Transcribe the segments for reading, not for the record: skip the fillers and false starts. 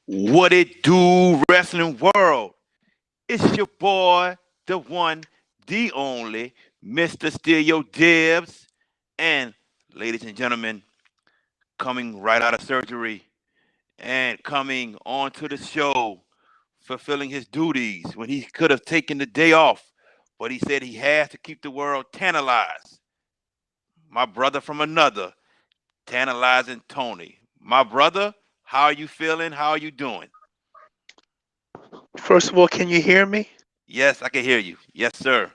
What it do, wrestling world? It's your boy, the one, the only, Mr. Stereo Dibs. And ladies and gentlemen, coming right out of surgery and coming onto the show, fulfilling his duties when he could have taken the day off, but he said he has to keep the world tantalized. My brother from another, Tantalizing Tony. My brother, how are you feeling? How are you doing? First of all, can you hear me? Yes, I can hear you. Yes, sir.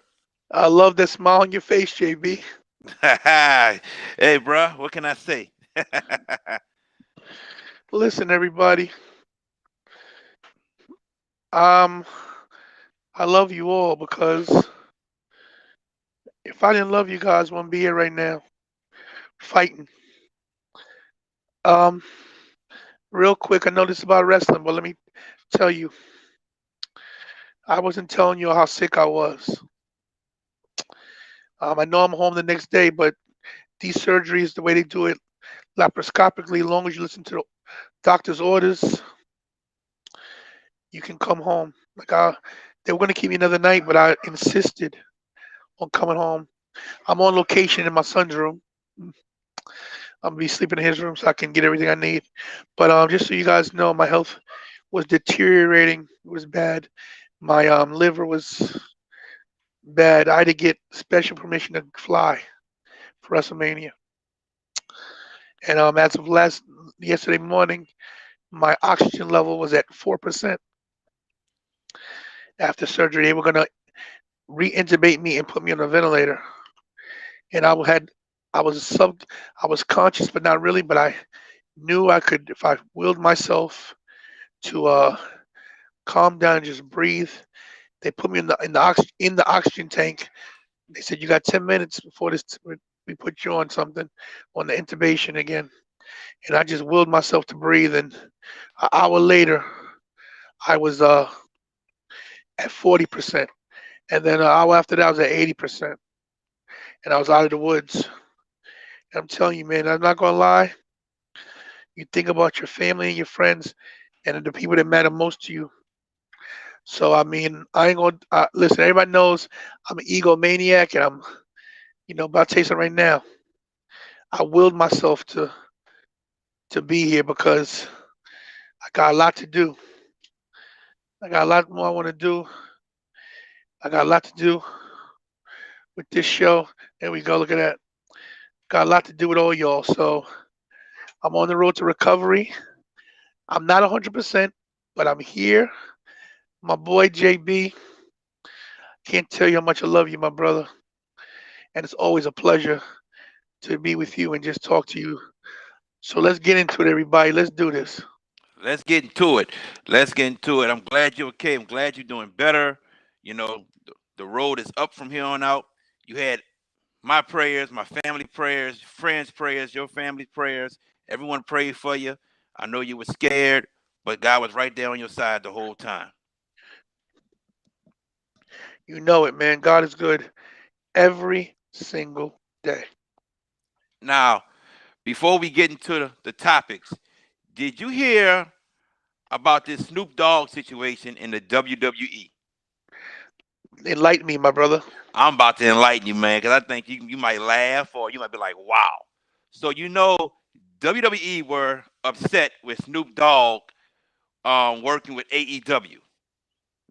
I love that smile on your face, JB. Hey, bro, what can I say? Listen, everybody. Um, I love you all because if I didn't love you guys, I wouldn't be here right now fighting. Um, Real quick, I know this is about wrestling, but let me tell you, I wasn't telling you how sick I was. I know I'm home the next day, but these surgeries, the way they do it laparoscopically, as long as you listen to the doctor's orders, you can come home. They were gonna keep me another night, but I insisted on coming home. I'm on location in my son's room. I'm gonna be sleeping in his room so I can get everything I need. But just so you guys know, my health was deteriorating. It was bad. My liver was bad. I had to get special permission to fly for WrestleMania. And as of last yesterday morning, my oxygen level was at 4%. After surgery, they were gonna re-intubate me and put me on a ventilator. And I was sub, I was conscious, but not really. But I knew I could, if I willed myself to calm down and just breathe. They put me in the oxygen tank. They said you got 10 minutes before this. We put you on something on the intubation again. And I just willed myself to breathe. And an hour later, I was at 40%. And then an hour after that, I was at 80%. And I was out of the woods. And I'm telling you, man, I'm not gonna lie. You think about your family and your friends and the people that matter most to you. So I mean, I ain't gonna listen. Everybody knows I'm an egomaniac, and but I'll tell you something right now. I willed myself to be here because I got a lot to do. I got a lot more I want to do. I got a lot to do with this show. There we go. Look at that. Got a lot to do with all y'all. So I'm on the road to recovery. I'm not 100%, but I'm here. My boy JB. Can't tell you how much I love you, my brother. And it's always a pleasure to be with you and just talk to you. So let's get into it, everybody. Let's do this. Let's get into it. Let's get into it. I'm glad you're okay. I'm glad you're doing better. The road is up from here on out. You had my prayers, my family prayers, friends' prayers, your family prayers. Everyone prayed for you. I know you were scared, but God was right there on your side the whole time. You know it, man. God is good every single day. Now, before we get into the topics, did you hear about this Snoop Dogg situation in the WWE? Enlighten me, my brother. I'm about to enlighten you, man, because I think you might laugh or you might be like, wow. So WWE were upset with Snoop Dogg working with AEW.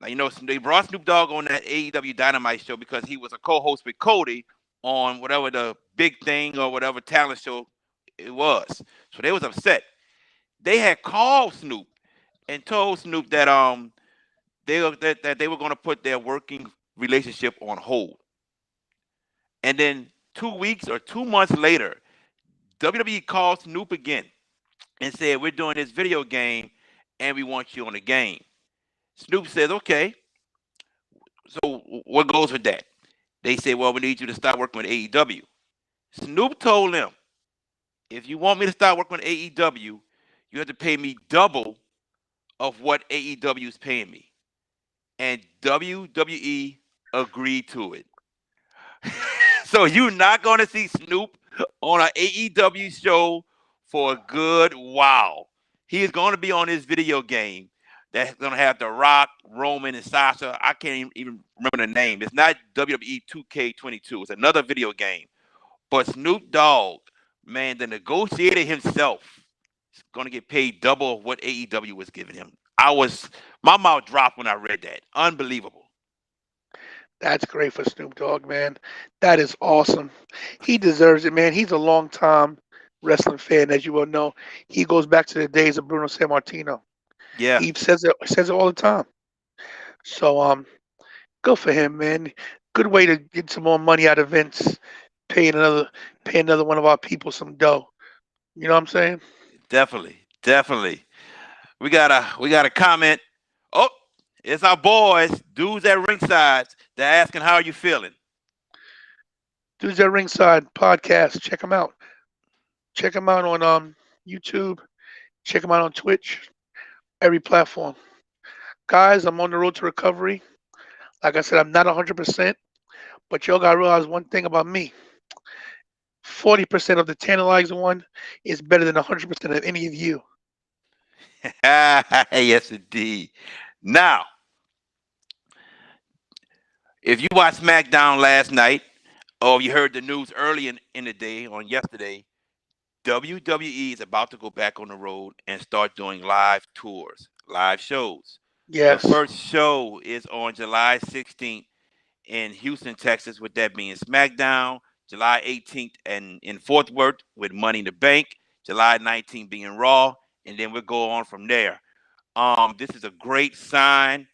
Now they brought Snoop Dogg on that AEW Dynamite show because he was a co-host with Cody on whatever the big thing or whatever talent show it was. So they was upset. They had called Snoop and told Snoop that that they were going to put their working relationship on hold. And then 2 weeks or 2 months later, WWE called Snoop again and said, "We're doing this video game and we want you on the game." Snoop says, "Okay." So what goes with that? They said, "Well, we need you to start working with AEW." Snoop told them, If you want me to start working with AEW, you have to pay me double of what AEW is paying me. And WWE agreed to it. So you're not going to see Snoop on an AEW show for a good while. He is going to be on this video game that's going to have The Rock, Roman, and Sasha. I can't even remember the name. It's not WWE 2K22. It's another video game. But Snoop Dogg, man, the negotiator himself, is going to get paid double of what AEW was giving him. My mouth dropped when I read that. Unbelievable. That's great for Snoop Dogg, man. That is awesome. He deserves it, man. He's a long time wrestling fan, as you well know. He goes back to the days of Bruno Sammartino. Yeah, He says it all the time. So good for him, man. Good way to get some more money out of Vince, pay another one of our people some dough. You know what I'm saying? definitely, definitely. We got a comment. Oh, it's our boys, dudes at ringside. They're asking how are you feeling. Dudes at Ringside podcast. Check them out. Check them out on YouTube. Check them out on Twitch. Every platform. Guys, I'm on the road to recovery. Like I said, I'm not 100%, but y'all gotta realize one thing about me. 40% of the Tantilizing one is better than 100% of any of you. Yes, indeed. Now, if you watched SmackDown last night, or you heard the news early in the day on yesterday, WWE is about to go back on the road and start doing live tours, live shows. The Yes, first show is on July 16th in Houston, Texas, with that being SmackDown, July 18th and in Fort Worth with Money in the Bank, July 19th being Raw, and then we'll go on from there. This is a great sign.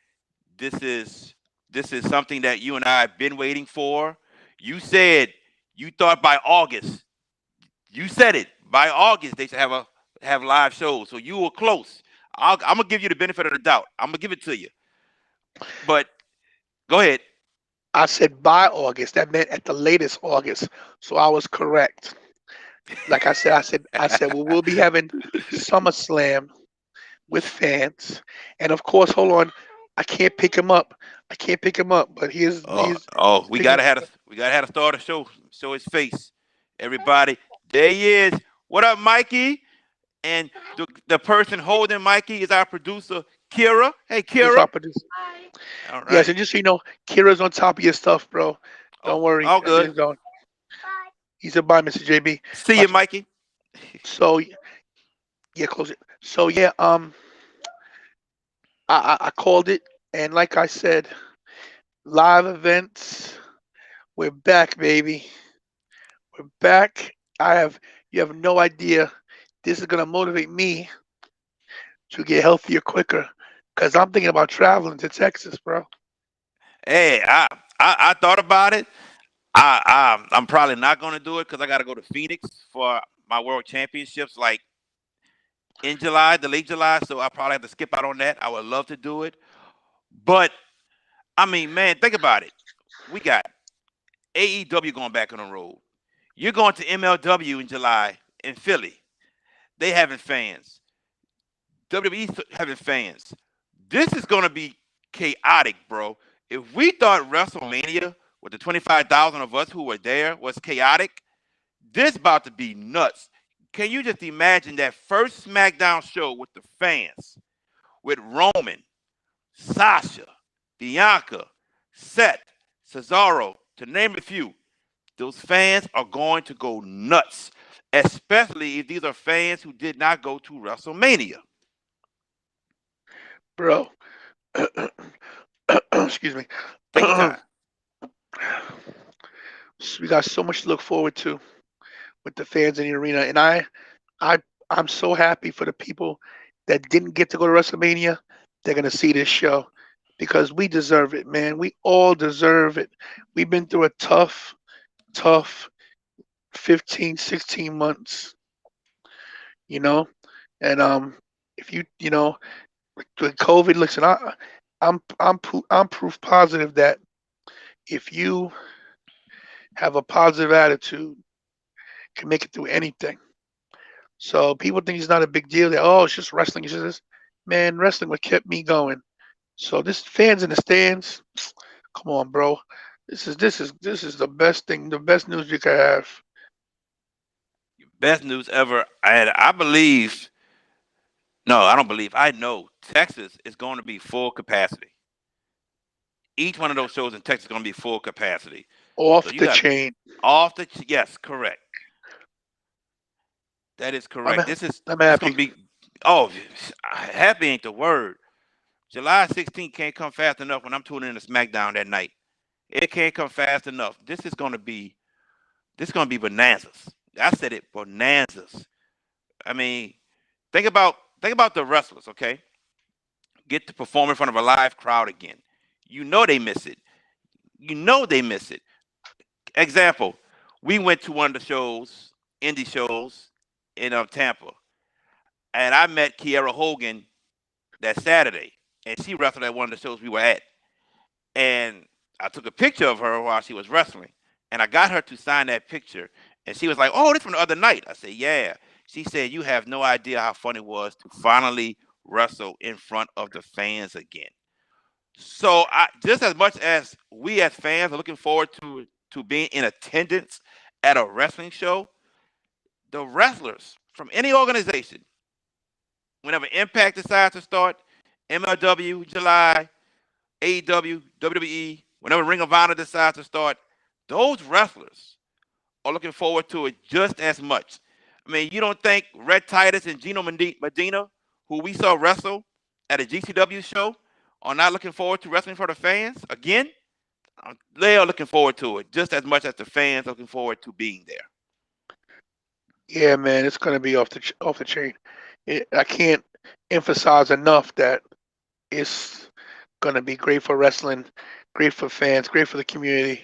This is this is something that you and I have been waiting for. You said you thought by August. You said it. By August they should have live shows. So you were close. I'm gonna give you the benefit of the doubt. I'm gonna give it to you. But go ahead. I said by August. That meant at the latest August. So I was correct. Like I said, well, we'll be having SummerSlam with fans, and of course, hold on, I can't pick him up. I can't pick him up, but Oh, he's we picking. gotta have to start a show his face. Everybody, there he is. What up, Mikey? And the person holding Mikey is our producer, Kira. Hey, This Kira. opportunity. All Yes, right. and just so you know, Kira's on top of your stuff, bro. Oh, Don't worry. all good. Everything's going. He said bye, Mr. JB. See you, Watch. Mikey. So yeah, close it. So yeah, I called it, and like I said, live events. We're back, baby. We're back. You have no idea. This is gonna motivate me to get healthier quicker, cause I'm thinking about traveling to Texas, bro. Hey, I thought about it. I'm probably not gonna do it because I got to go to Phoenix for my World Championships, like in July, the late July. So I probably have to skip out on that. I would love to do it, but I mean, man, think about it. We got AEW going back on the road. You're going to MLW in July in Philly. They having fans. WWE having fans. This is going to be chaotic, bro. If we thought WrestleMania with the 25,000 of us who were there was chaotic, this about to be nuts. Can you just imagine that first SmackDown show with the fans, with Roman, Sasha, Bianca, Seth, Cesaro, to name a few? Those fans are going to go nuts, especially if these are fans who did not go to WrestleMania. Bro. Excuse me. Take your time. We got so much to look forward to with the fans in the arena, and I, I'm so happy for the people that didn't get to go to WrestleMania. They're gonna see this show because we deserve it, man. We all deserve it. We've been through a tough 15, 16 months, you know, and if you know, with COVID, listen, I'm proof positive that if you have a positive attitude, can make it through anything. So people think it's not a big deal. That oh, it's just wrestling. It's just this. Man, wrestling what kept me going. So this fans in the stands. Come on, bro. This is the best thing. The best news you could have. Best news ever. And I believe, no, I don't believe, I know Texas is going to be full capacity. Each one of those shows in Texas is going to be full capacity. So Off you the got chain. yes, correct. That is I'm correct. I'm This going happy. to be, oh, happy ain't the word. July 16th can't come fast enough when I'm tuning in to SmackDown that night. It can't come fast enough. This is going to be bonanzas. I said it, bonanzas. I mean, think about the wrestlers, okay? Get to perform in front of a live crowd again. You know they miss it. You know they miss it. Example, we went to one of the shows, indie shows in Tampa, and I met Kiera Hogan that Saturday, and she wrestled at one of the shows we were at. And I took a picture of her while she was wrestling, and I got her to sign that picture. And she was like, "Oh, this from the other night." I said, "Yeah." She said, "You have no idea how fun it was to finally wrestle in front of the fans again." So, just as much as we as fans are looking forward to being in attendance at a wrestling show, the wrestlers from any organization, whenever Impact decides to start, MLW July, AEW, WWE, whenever Ring of Honor decides to start, those wrestlers are looking forward to it just as much. I mean, you don't think Red Titus and Gino Medina, who we saw wrestle at a GCW show, are not looking forward to wrestling for the fans again? They are looking forward to it just as much as the fans are looking forward to being there. Yeah, man, it's gonna be off the chain. I can't emphasize enough that it's gonna be great for wrestling, great for fans, great for the community,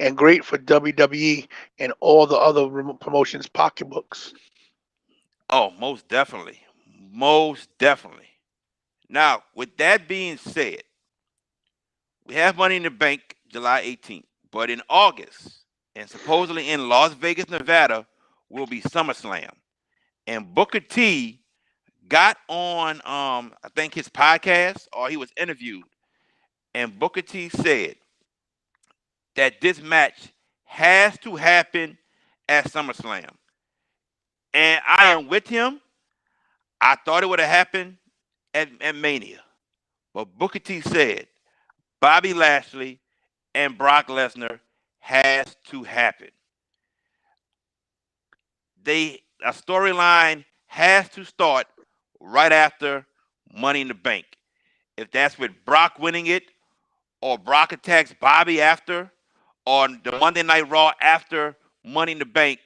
and great for WWE and all the other promotions' pocketbooks. Oh, most definitely. Most definitely. Now, with that being said, we have Money in the Bank July 18th, but in August, and supposedly in Las Vegas, Nevada, will be SummerSlam. And Booker T got on, I think his podcast or he was interviewed, and Booker T said that this match has to happen at SummerSlam. And I am with him. I thought it would have happened at Mania. But Booker T said Bobby Lashley and Brock Lesnar has to happen. A storyline has to start right after Money in the Bank. If that's with Brock winning it, or Brock attacks Bobby after, or the Monday Night Raw after Money in the Bank,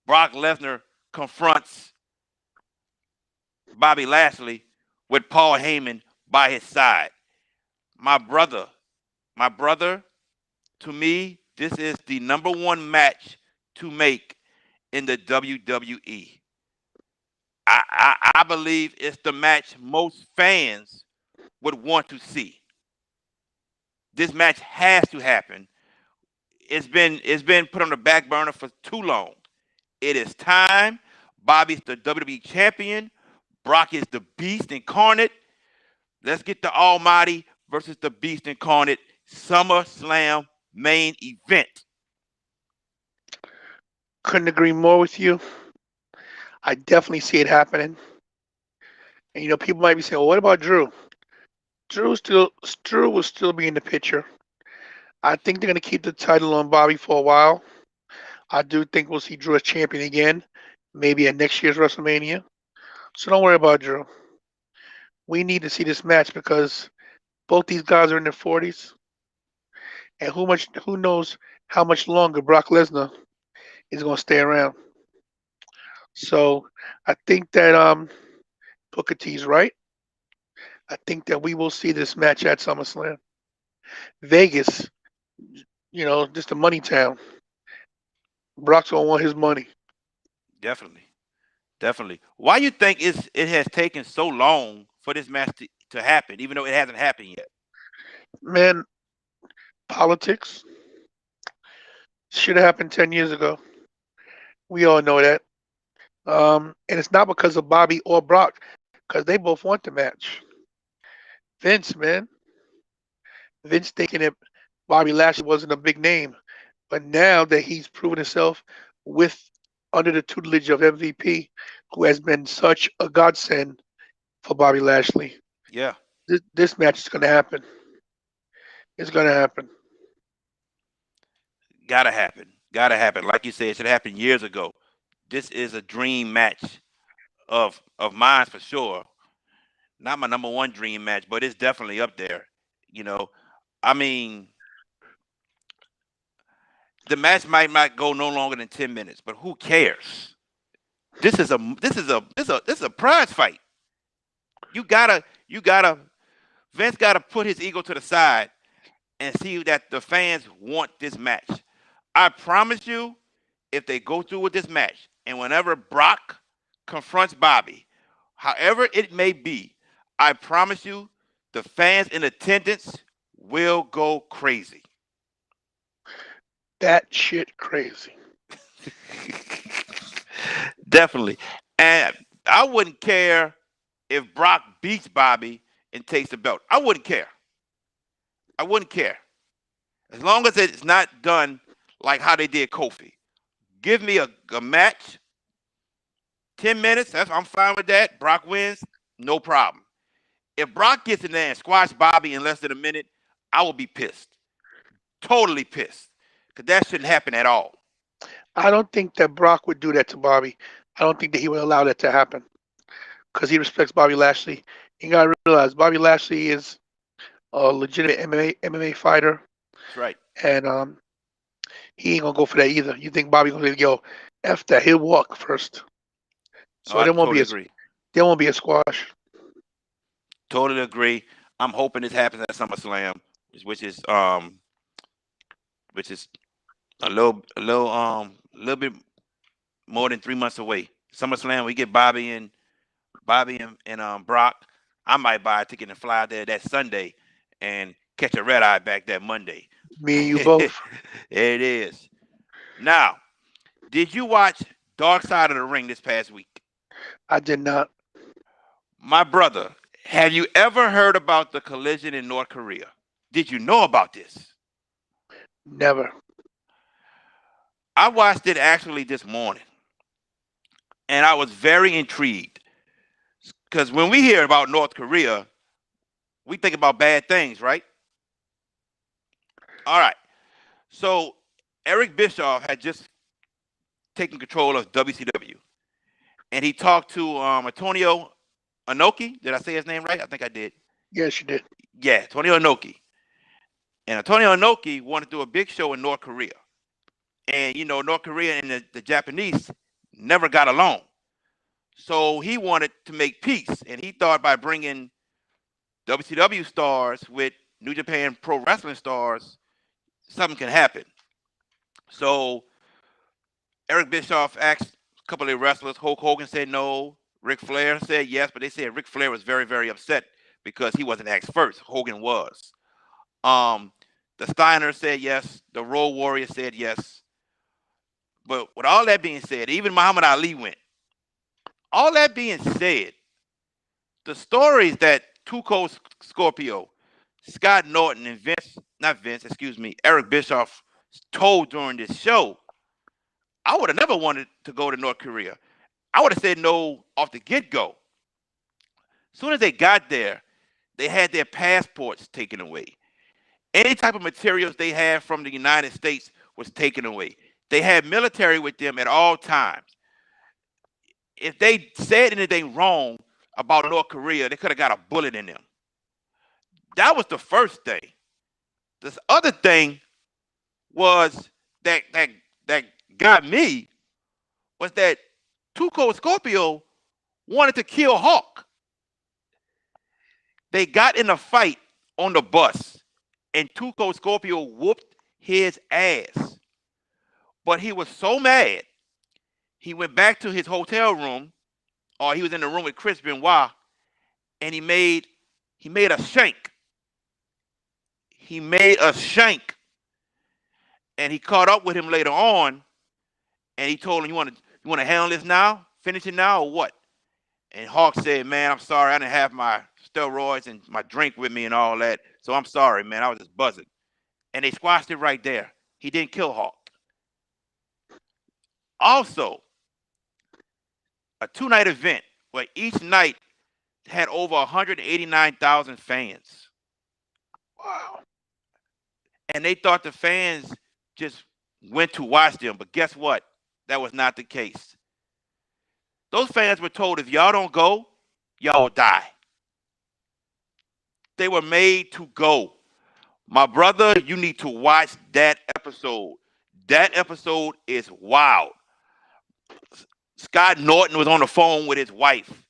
Brock Lesnar confronts Bobby Lashley with Paul Heyman by his side. My brother, my brother, to me, this is the number one match to make in the WWE. I believe it's the match most fans would want to see. This match has to happen. It's been put on the back burner for too long. It is time. Bobby's the WWE champion. Brock is the beast incarnate. Let's get the Almighty versus the Beast incarnate SummerSlam main event. Couldn't agree more with you. I definitely see it happening. And people might be saying, "Well, what about Drew?" Drew will still be in the picture. I think they're gonna keep the title on Bobby for a while. I do think we'll see Drew as champion again, maybe at next year's WrestleMania. So don't worry about Drew. We need to see this match because both these guys are in their 40s, and who knows how much longer Brock Lesnar is gonna stay around. So I think that Booker T's right. I think that we will see this match at SummerSlam. Vegas, just a money town. Brock's gonna want his money. Definitely. Definitely. Why you think it has taken so long for this match to happen, even though it hasn't happened yet? Man, politics should have happened 10 years ago. We all know that. And it's not because of Bobby or Brock, because they both want the match. Vince, man, Vince thinking that Bobby Lashley wasn't a big name, but now that he's proven himself with under the tutelage of MVP, who has been such a godsend for Bobby Lashley, Yeah, this match is going to happen. It's going to happen. gotta happen. Gotta happen. Like you said, it should happen years ago. This is a dream match of mine for sure. Not my number one dream match, but it's definitely up there. You know, I mean, the match might not go no longer than 10 minutes, but who cares? This is a prize fight. You gotta Vince gotta put his ego to the side and see that the fans want this match. I promise you, if they go through with this match, and whenever Brock confronts Bobby, however it may be, I promise you, the fans in attendance will go crazy. That shit crazy. Definitely. And I wouldn't care if Brock beats Bobby and takes the belt. I wouldn't care. I wouldn't care. As long as it's not done like how they did Kofi. Give me a match, 10 minutes. I'm fine with that. Brock wins, no problem. If Brock gets in there and squash Bobby in less than a minute, I will be pissed. Totally pissed. Because that shouldn't happen at all. I don't think that Brock would do that to Bobby. I don't think that he would allow that to happen because he respects Bobby Lashley. You gotta realize Bobby Lashley is a legitimate MMA fighter, That's right. and he ain't gonna go for that either. You think Bobby gonna say, "Yo, f that"? He'll walk first, Oh, so I totally agree. there won't be a squash. Totally agree. I'm hoping this happens at SummerSlam, which is um which is a little bit more than 3 months away. SummerSlam, we get Bobby and Brock. I might buy a ticket and fly there that Sunday and catch a red eye back that Monday. Me and you It both. is. Now, did you watch Dark Side of the Ring this past week? I did not. My brother, have you ever heard about the collision in North Korea? Did you know about this? Never. I watched it actually this morning, and I was very intrigued because when we hear about North Korea, we think about bad things, right? All right. So Eric Bischoff had just taken control of WCW, and he talked to Antonio Inoki. Did I say his name right? I think I did. Yes, you did. Yeah, Antonio Inoki. And Antonio Inoki wanted to do a big show in North Korea. And, North Korea and the Japanese never got along. So he wanted to make peace. And he thought by bringing WCW stars with New Japan Pro Wrestling stars, something can happen. So Eric Bischoff asked a couple of wrestlers. Hulk Hogan said no. Ric Flair said yes, but they said Ric Flair was very, very upset because he wasn't asked first. Hogan was. Um, the Steiner said yes. The Road Warrior said yes. But with all that being said, even Muhammad Ali went. All that being said, the stories that Tuco Scorpio, Scott Norton, and Eric Bischoff told during this show, I would have never wanted to go to North Korea. I would have said no off the get go. As soon as they got there, they had their passports taken away. Any type of materials they had from the United States was taken away. They had military with them at all times. If they said anything wrong about North Korea, they could have got a bullet in them. That was the first thing. This other thing was that got me was that Tuco Scorpio wanted to kill Hawk. They got in a fight on the bus, and Tuco Scorpio whooped his ass. But he was so mad, he went back to his hotel room, or he was in the room with Chris Benoit, and he made a shank. He made a shank, and he caught up with him later on, and he told him, "You want to handle this now? Finish it now or what? And Hawk said, man, I'm sorry. I didn't have my steroids and my drink with me and all that. So I'm sorry, man. I was just buzzing. And they squashed it right there. He didn't kill Hawk. Also, a two-night event where each night had over 189,000 fans. Wow. And they thought the fans just went to watch them. But guess what? That was not the case. Those fans were told if y'all don't go, y'all will die. They were made to go. My brother, you need to watch that episode. That episode is wild. Scott Norton was on the phone with his wife,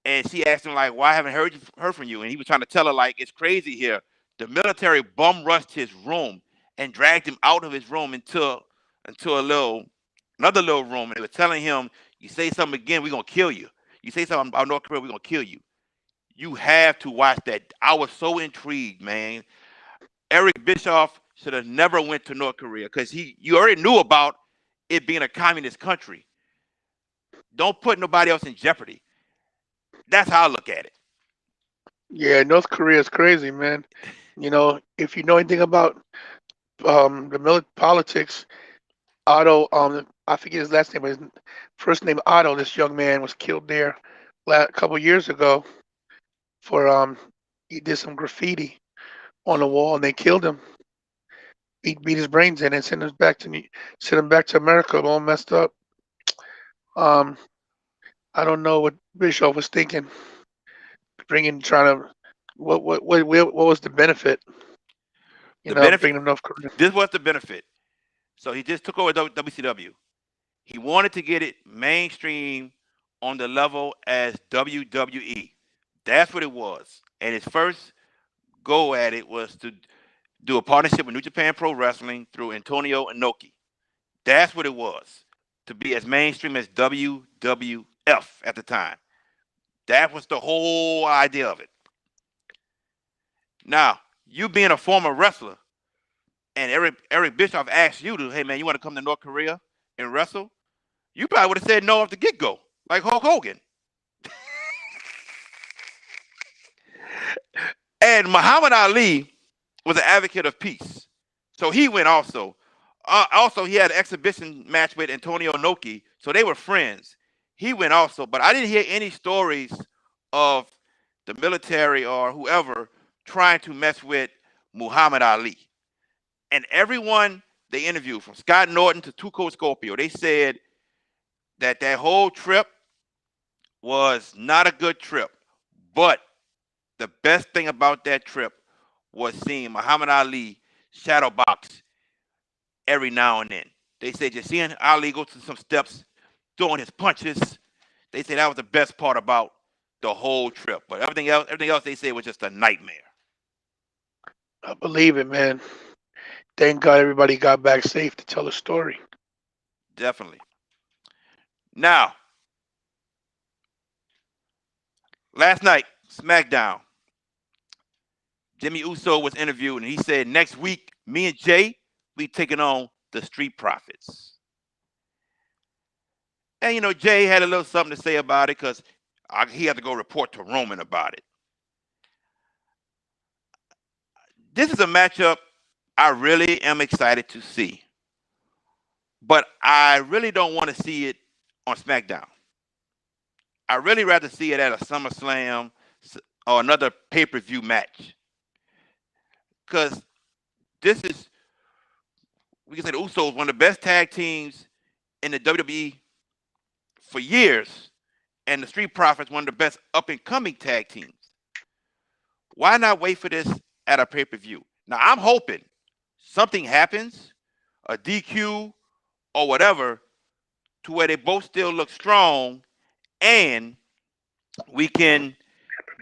and she asked him like, "Why haven't heard from you?" And he was trying to tell her like, "It's crazy here. The military bum rushed his room and dragged him out of his room into another little room, and they were telling him, "You say something again, we're gonna kill you. You say something about North Korea, we're gonna kill you." You have to watch that. I was so intrigued, man. Eric Bischoff should have never went to North Korea because you already knew about it being a communist country. Don't put nobody else in jeopardy. That's how I look at it. Yeah, North Korea is crazy, man. If you know anything about the politics, Otto, I forget his last name, but his first name Otto. This young man was killed there a couple years ago for he did some graffiti on the wall and they killed him. He beat his brains in and sent him back to America all messed up. Um, I don't know what Bischoff was thinking, trying to what was the benefit? The benefit. Bringing him to North Korea. This was the benefit. So he just took over WCW. He wanted to get it mainstream on the level as WWE. That's what it was. And his first go at it was to do a partnership with New Japan Pro Wrestling through Antonio Inoki. That's what it was. To be as mainstream as WWF at the time. That was the whole idea of it. Now, you being a former wrestler, and Eric Bischoff asked you to, hey man, you want to come to North Korea and wrestle? You probably would have said no off the get go, like Hulk Hogan. And Muhammad Ali was an advocate of peace, so he went also. Also, he had an exhibition match with Antonio Inoki, so they were friends. He went also, but I didn't hear any stories of the military or whoever trying to mess with Muhammad Ali. And everyone they interviewed, from Scott Norton to Tuco Scorpio, they said that whole trip was not a good trip. But the best thing about that trip was seeing Muhammad Ali shadow box every now and then. They said just seeing Ali go through some steps, throwing his punches. They said that was the best part about the whole trip. But everything else they said was just a nightmare. I believe it, man. Thank God everybody got back safe to tell the story. Definitely. Now, last night, SmackDown, Jimmy Uso was interviewed and he said, next week, me and Jay, we taking on the Street Profits. And, Jay had a little something to say about it because he had to go report to Roman about it. This is a matchup I really am excited to see. But I really don't want to see it on SmackDown. I really rather see it at a SummerSlam or another pay-per-view match. Because this is, we can say the Usos, one of the best tag teams in the WWE for years, and the Street Profits, one of the best up-and-coming tag teams. Why not wait for this at a pay-per-view? Now, I'm hoping something happens, a DQ or whatever, to where they both still look strong, and we can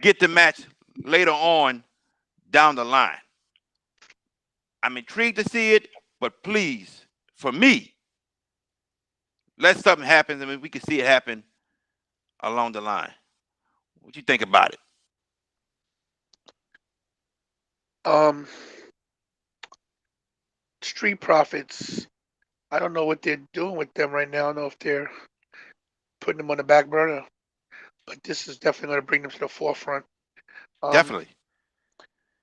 get the match later on down the line. I'm intrigued to see it, but please, for me, let something happen. I mean, we can see it happen along the line. What you think about it? Um, Street Profits. I don't know what they're doing with them right now. I don't know if they're putting them on the back burner. But this is definitely going to bring them to the forefront. Um, Definitely.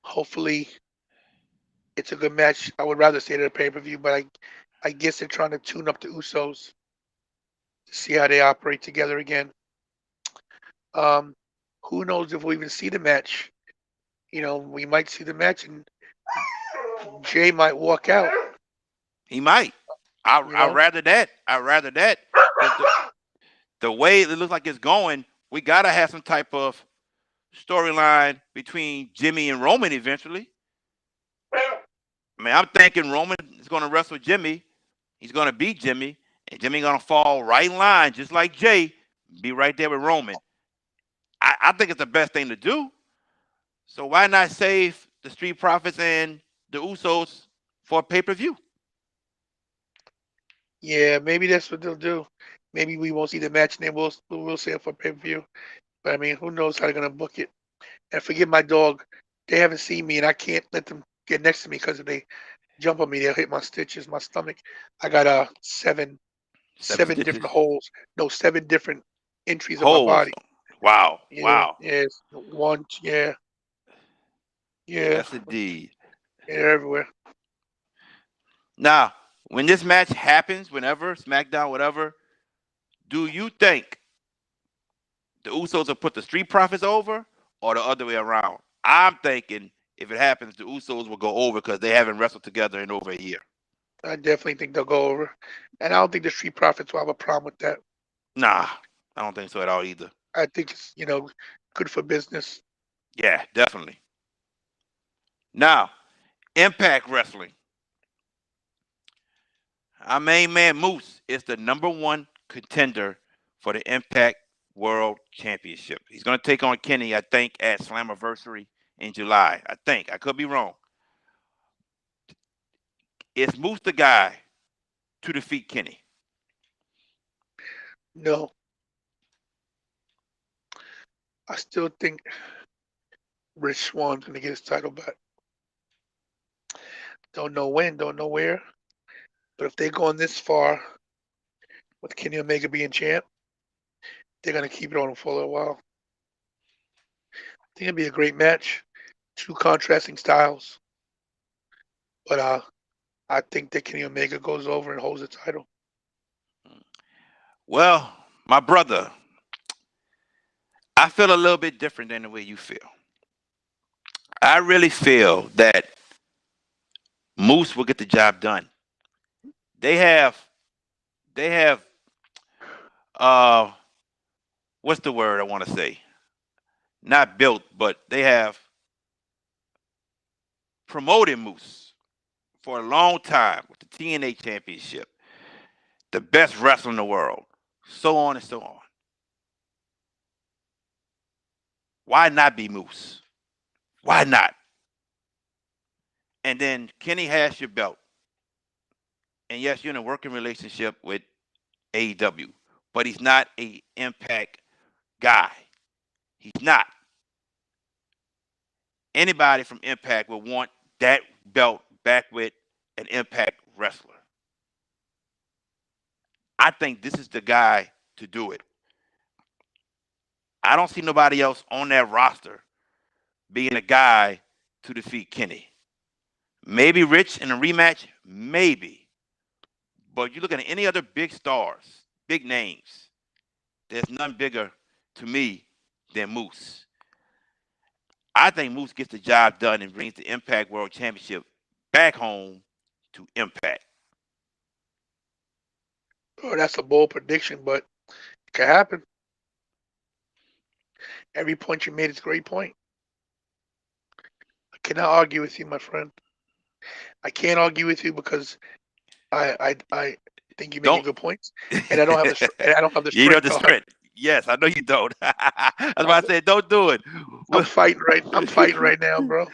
Hopefully, it's a good match. I would rather say it at a pay per view, but I guess they're trying to tune up the Usos to see how they operate together again. Um, who knows if we'll even see the match? We might see the match and Jay might walk out. He might. I You I know, rather that. I rather that because the way it looks like it's going, we gotta have some type of storyline between Jimmy and Roman eventually. I mean, I'm thinking Roman is gonna wrestle Jimmy. He's gonna beat Jimmy, and Jimmy gonna fall right in line, just like Jay, be right there with Roman. I think it's the best thing to do. So why not save the Street Profits and the Usos for a pay per view? yeah, maybe that's what they'll do. Maybe we won't see the match and then we'll see it for pay per view. But I mean, who knows how they're gonna book it? And forget my dog. They haven't seen me, and I can't let them get next to me because if they jump on me, they'll hit my stitches, my stomach. I got Seven seven stitches, different holes. No, seven different entries of my holes. body. Wow, Yeah, wow. yes, one, yeah, yeah, Yes, indeed. yeah, they're everywhere. Now, when this match happens, whenever SmackDown, whatever, do you think the Usos will put the Street Profits over, or the other way around? I'm thinking if it happens, the Usos will go over because they haven't wrestled together in over a year. I definitely think they'll go over, and I don't think the Street Profits will have a problem with that. Nah, I don't think so at all either. I think it's good for business. Yeah, definitely. Now, Impact Wrestling. Our main man Moose is the number one contender for the Impact World Championship. He's going to take on Kenny, I think, at Slammiversary in July. I think. I could be wrong. Is Moose the guy to defeat Kenny? No, I still think Rich Swan's gonna get his title back. Don't know when, don't know where, but if they're going this far with Kenny Omega being champ, they're gonna keep it on him for a little while. I think it'd be a great match. Two contrasting styles, but I think that Kenny Omega goes over and holds the title. Well, my brother, I feel a little bit different than the way you feel. I really feel that Moose will get the job done. They have, they have, uh, what's the word I want to say? Not built, but they have promoted Moose for a long time with the TNA Championship, the best wrestler in the world, so on and so on. Why not be Moose? Why not? And then Kenny has your belt. And yes, you're in a working relationship with AEW, but he's not a Impact guy. He's not. Anybody from Impact would want that belt back with an Impact wrestler. I think this is the guy to do it. I don't see nobody else on that roster being a guy to defeat Kenny. Maybe Rich in a rematch, maybe. But you look at any other big stars, big names, there's none bigger to me than Moose. I think Moose gets the job done and brings the Impact World Championship back home to Impact. Oh, that's a bold prediction, but it could happen. Every point you made is a great point. I cannot argue with you, my friend. I can't argue with you because I think you're making Don't. good points, and I don't have the You know strength the to argue. strength. Yes, I know you don't. That's I'm, why I said don't do it. I'm We'll, fighting right. I'm fighting right now, bro.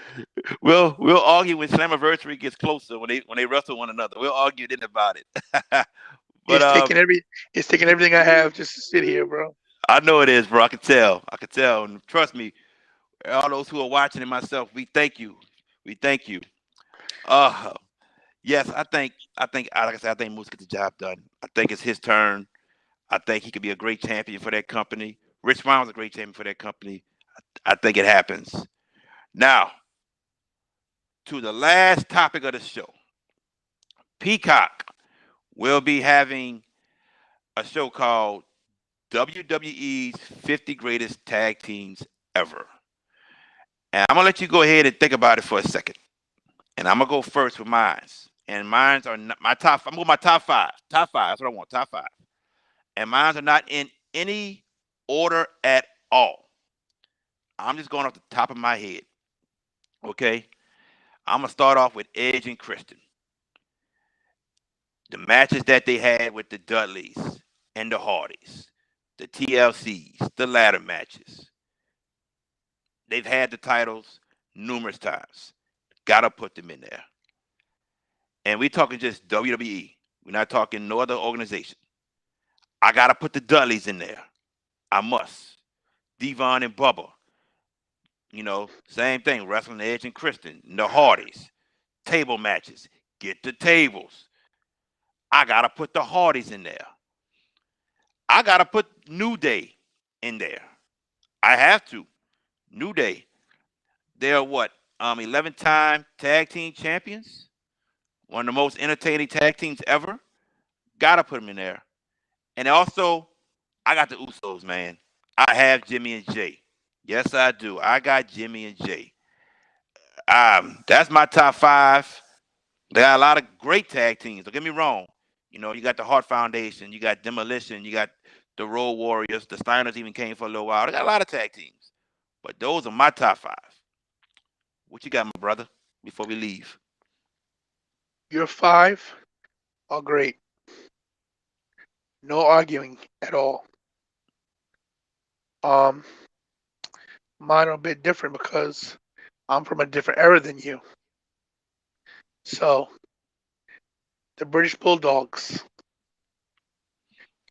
we'll argue when Slammiversary gets closer when they wrestle one another. We'll argue then about it. but It's taking it's taking everything I have just to sit here, bro. I know it is, bro. I can tell. I can tell. And trust me, all those who are watching and myself, we thank you. We thank you. Uh yes, I think like I said, I think Moose get the job done. I think it's his turn. I think he could be a great champion for that company. Rich Swann was a great champion for that company. I think it happens. Now, to the last topic of the show. Peacock will be having a show called WWE's 50 Greatest Tag Teams Ever. And I'm going to let you go ahead and think about it for a second. And I'm going to go first with mine. And mines are not, my top, I'm going to go my top five. Top five, that's what I want, top five. And mines are not in any order at all. I'm just going off the top of my head. Okay? I'm going to start off with Edge and Christian. The matches that they had with the Dudleys and the Hardys, the TLCs, the ladder matches. They've had the titles numerous times. Gotta put them in there. And we're talking just WWE. We're not talking no other organization. I gotta put the Dudleys in there. I must. Devon and Bubba. Same thing. Wrestling Edge and Christian. The Hardys. Table matches. Get the tables. I gotta put the Hardys in there. I gotta put New Day in there. I have to. New Day. They're what? 11-time tag team champions. One of the most entertaining tag teams ever. Gotta put them in there. And also, I got the Usos, man. I have Jimmy and Jay. Yes, I do. I got Jimmy and Jay. That's my top five. They got a lot of great tag teams. Don't get me wrong. You got the Hart Foundation, you got Demolition, you got the Road Warriors. The Steiners even came for a little while. They got a lot of tag teams. But those are my top five. What you got, my brother, before we leave? Your five are great. No arguing at all. Um, Mine are a bit different because I'm from a different era than you. So the British Bulldogs.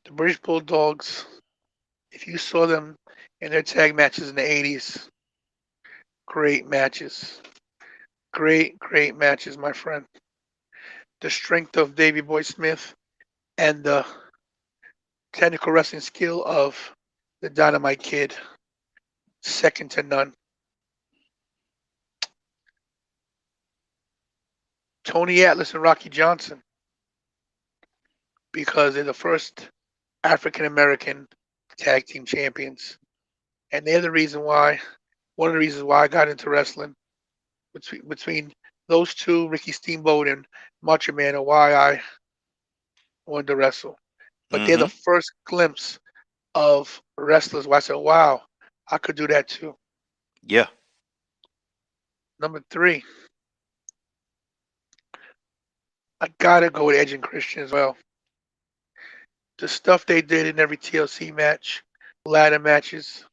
The British Bulldogs, if you saw them in their tag matches in the 80s, great matches. Great matches, my friend. The strength of Davey Boy Smith and the technical wrestling skill of the Dynamite Kid, second to none. Tony Atlas and Rocky Johnson, because they're the first African American tag team champions. And they're the reason why, one of the reasons why I got into wrestling. Between those two, Ricky Steamboat and Macho Man, are why I wanted to wrestle. But they're the Mm-hmm. first glimpse of wrestlers where I said, wow, I could do that too. Yeah. Number three, I gotta go with Edge and Christian as well. The stuff they did in every TLC match, ladder matches,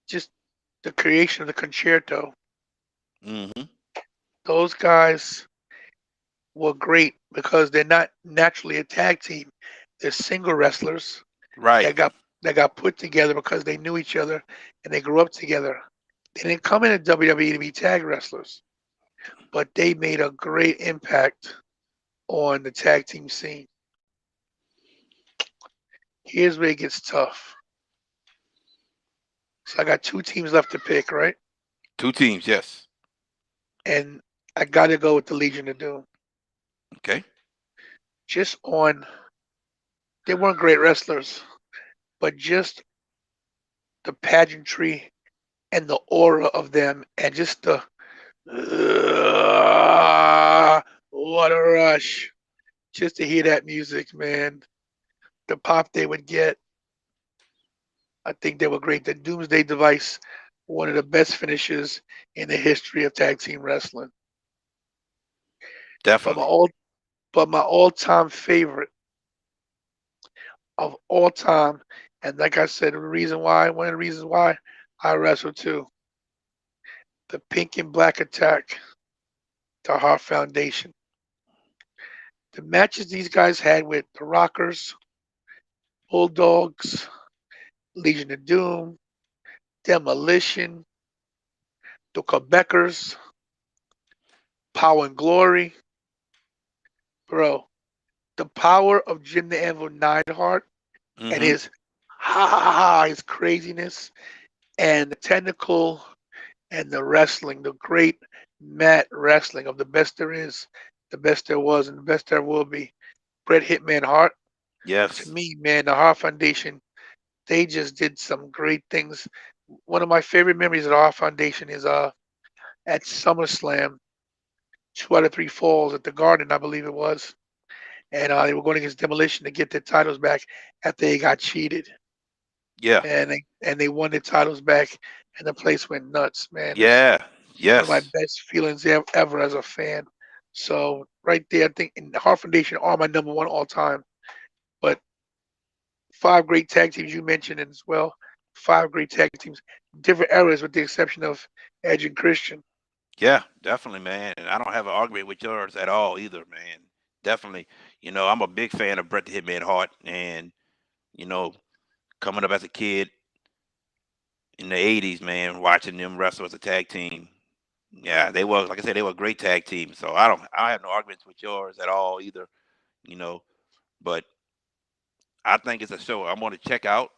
just the creation of the concerto. Mm-hmm. Those guys were great because they're not naturally a tag team. They're single wrestlers Right. that got put together because they knew each other and they grew up together. They didn't come into WWE to be tag wrestlers, but they made a great impact on the tag team scene. Here's where it gets tough. So I got two teams left to pick, right? Two teams, yes. And I got to go with the Legion of Doom. Okay. Just on, they weren't great wrestlers, but just the pageantry and the aura of them and just the, what a rush. Just to hear that music, man. The pop they would get, I think they were great. The Doomsday Device, one of the best finishes in the history of tag team wrestling. But my Definitely. all but my all-time favorite of all time, and like I said, one of the reasons why I wrestle too, the Pink and Black Attack, the Heart Foundation. The matches these guys had with the Rockers, Bulldogs, Legion of Doom, Demolition, the Quebecers, Power and Glory. Bro, the power of Jim the Anvil Neidhart and Mm-hmm. his ha ha ha, his craziness, and the technical and the wrestling, the great mat wrestling of the best there is, the best there was, and the best there will be. Bret Hitman Hart. To Yes. me, man, the Hart Foundation, they just did some great things. One of my favorite memories of the Hart Foundation is at SummerSlam, 2 out of 3 falls at the Garden, I believe it was, and they were going against Demolition to get their titles back after they got cheated, Yeah. and they won their titles back, and the place went nuts, man. It's Yeah. one of my Yes. best feelings ever as a fan. So right there, I think in the Hart Foundation are my number one all time. But 5 great tag teams you mentioned as well. 5 great tag teams, different eras with the exception of Edge and Christian. Yeah. Definitely, man. And I don't have an argument with yours at all either, man. Definitely. I'm a big fan of Bret the Hitman Hart, and you know, coming up as a kid in the '80s, man, watching them wrestle as a tag team. Yeah, they were, like I said, they were a great tag team. So I have no arguments with yours at all either. You know, but I think it's a show I'm going to check out,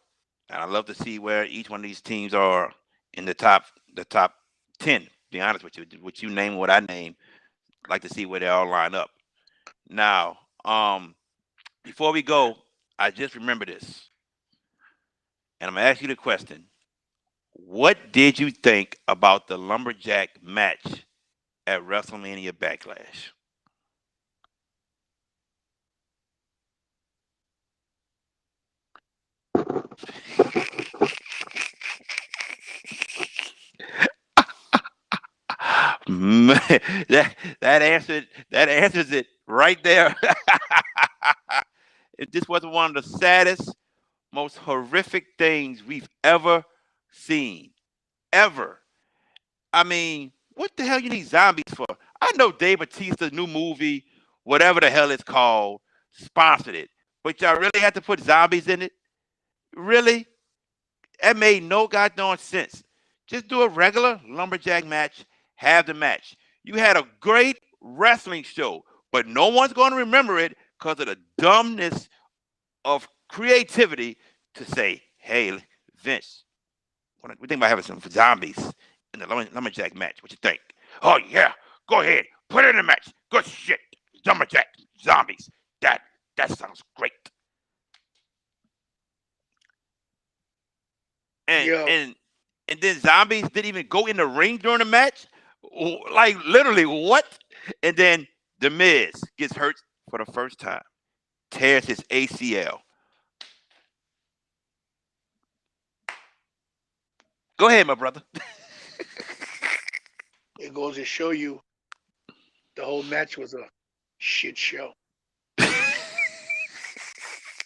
and I love to see where each one of these teams are in the top 10. To be honest with you, what you name, what I name, I'd like to see where they all line up. Now, before we go, I just remember this, and I'm gonna ask you the question: what did you think about the lumberjack match at WrestleMania Backlash? Man, that answers it right there. It just was one of the saddest, most horrific things we've ever seen. Ever. I mean, what the hell you need zombies for? I know Dave Batista's new movie, whatever the hell it's called, sponsored it. But y'all really had to put zombies in it? Really? That made no goddamn sense. Just do a regular lumberjack match, have the match. You had a great wrestling show, but no one's going to remember it because of the dumbness of creativity to say, hey, Vince, we think about having some zombies in the lumberjack match. What you think? Oh, yeah, go ahead. Put it in the match. Good shit. Lumberjack, zombies. That sounds great. and Yo, and and then zombies didn't even go in the ring during the match. Like literally, what? And then the Miz gets hurt for the first time, tears his ACL. Go ahead, my brother. it goes to show you the whole match was a shit show.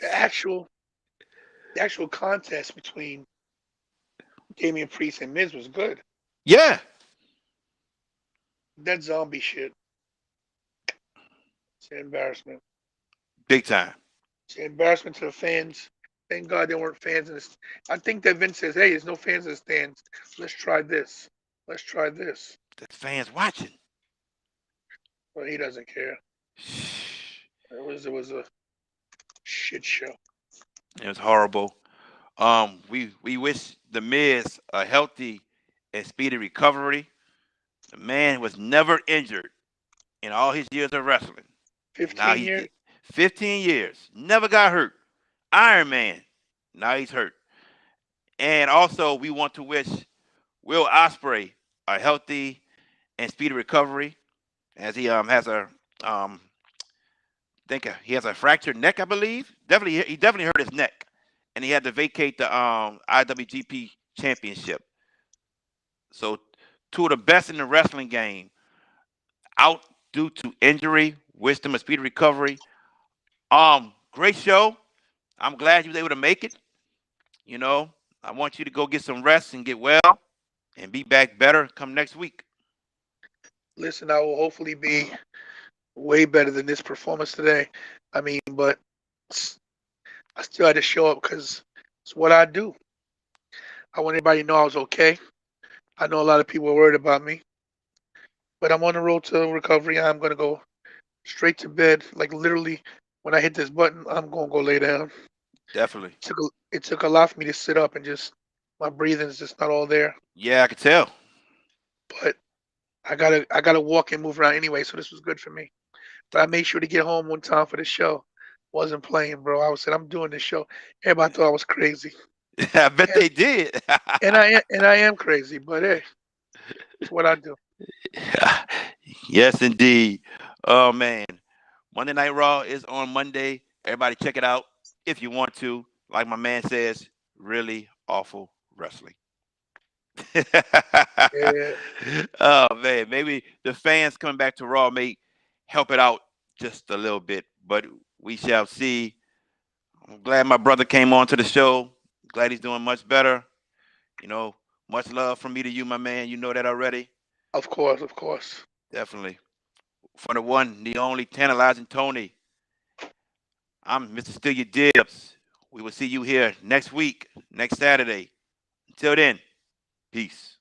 The actual the actual contest between Damian Priest and Miz was good. Yeah, That zombie shit, it's an embarrassment. big time. It's an embarrassment to the fans. Thank God there weren't fans in this. I think that Vince says, "Hey, there's no fans in the stands. Let's try this. Let's try this." The fans watching. But he doesn't care. It was a shit show. It was horrible. We wish the Miz a healthy and speedy recovery. The man was never injured in all his years of wrestling. And now 15 years. 15 years, never got hurt. Iron Man, now he's hurt. And also, we want to wish Will Ospreay a healthy and speedy recovery, as he has a um think he has a fractured neck, I believe. He definitely hurt his neck, and he had to vacate the IWGP Championship. So, two of the best in the wrestling game out due to injury. Wish them a speedy recovery. Great show. I'm glad you was able to make it. You know, I want you to go get some rest and get well and be back better come next week. Listen, I will hopefully be way better than this performance today. I mean, but I still had to show up because it's what I do. I want everybody to know I was okay. I know a lot of people were worried about me, but I'm on the road to recovery. I'm gonna go straight to bed. Like literally, when I hit this button, I'm gonna go lay down. Definitely. It took a lot for me to sit up and just my breathing's just not all there. Yeah, I could tell. But I gotta walk and move around anyway, so this was good for me. But I made sure to get home one time for the show. Wasn't playing, bro. I said I'm doing this show. Everybody thought I was crazy, I bet and they did. and I am crazy, but hey, it's what I do. Yes, indeed. Oh man, Monday Night Raw is on Monday. Everybody check it out if you want to. Like my man says, really awful wrestling. Yeah, Oh man, maybe the fans coming back to Raw may help it out just a little bit, but we shall see. I'm glad my brother came on to the show. Glad he's doing much better. You know, much love from me to you, my man. You know that already. of course, of course. Definitely. For the one, the only tantalizing Tony, I'm Mr. Steal Your Dibs. We will see you here next week, next Saturday. Until then, peace.